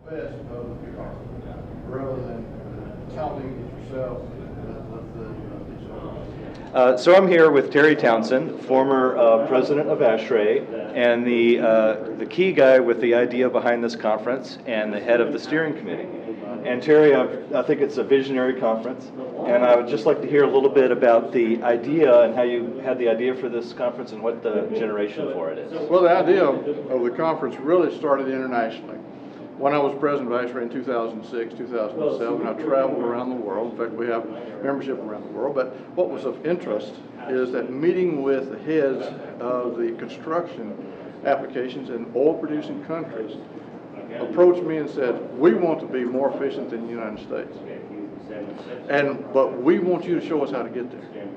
best of the people, rather than counting it yourself. So I'm here with Terry Townsend, former president of ASHRAE, and the key guy with the idea behind this conference and the head of the steering committee. And Terry, I think it's a visionary conference, and I would just like to hear a little bit about the idea and how you had the idea for this conference and what the generation for it is. Well, the idea of the conference really started internationally. When I was president of ASHRAE in 2006, 2007, I traveled around the world. In fact, we have membership around the world. But what was of interest is that meeting with the heads of the construction applications in oil-producing countries approached me and said, we want to be more efficient than the United States. But we want you to show us how to get there.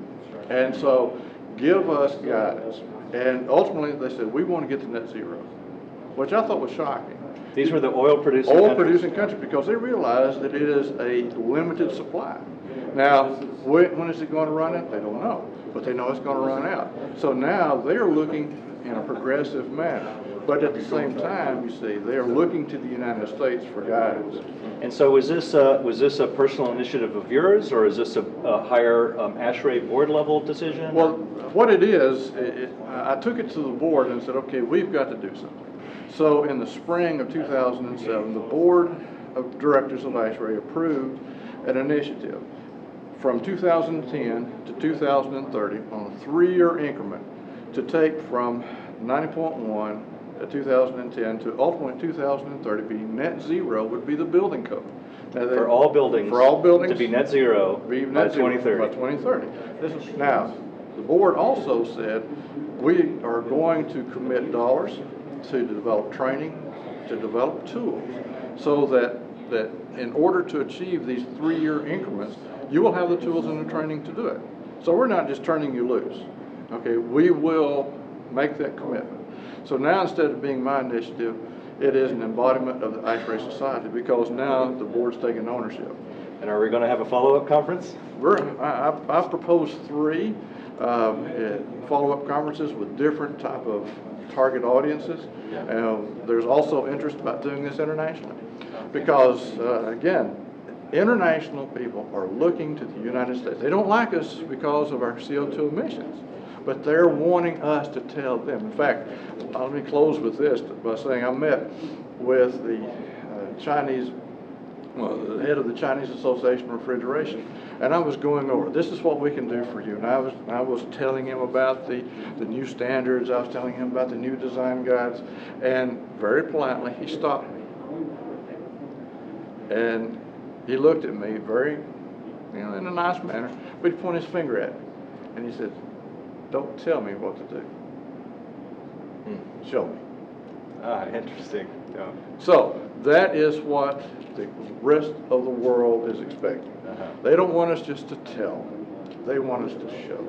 And so give us guidance. And ultimately, they said, we want to get to net zero, which I thought was shocking. These were the oil-producing countries because they realize that it is a limited supply. Now, when is it going to run out? They don't know, but they know it's going to run out. So now they're looking in a progressive manner. But at the same time, you see, they're looking to the United States for guidance. And so was this a personal initiative of yours, or is this a higher ASHRAE board level decision? Well, what it is, I took it to the board and said, okay, we've got to do something. So in the spring of 2007, the board of directors of ASHRAE approved an initiative from 2010 to 2030 on a 3-year increment to take from 90.1 at 2010 to ultimately 2030 be net zero would be the building code. Now, for all buildings to be net zero by 2030. By 2030. Now, the board also said we are going to commit dollars to develop training, to develop tools, so that in order to achieve these 3-year increments, you will have the tools and the training to do it. So we're not just turning you loose. Okay, we will make that commitment. So now, instead of being my initiative, it is an embodiment of the ASHRAE Society, because now the board's taking ownership. And are we going to have a follow-up conference? I've proposed 3 follow-up conferences with different type of target audiences. There's also interest about doing this internationally, because again, international people are looking to the United States. They don't like us because of our CO2 emissions, but they're wanting us to tell them. In fact, let me close with this by saying I met with the the head of the Chinese Association of Refrigeration, and I was going over, this is what we can do for you. And I was telling him about the new standards, I was telling him about the new design guides, and very politely he stopped me. And he looked at me very, in a nice manner, but he pointed his finger at me. And he said, don't tell me what to do. Show me. Ah, interesting. Yeah. So that is what the rest of the world is expecting. They don't want us just to tell, they want us to show.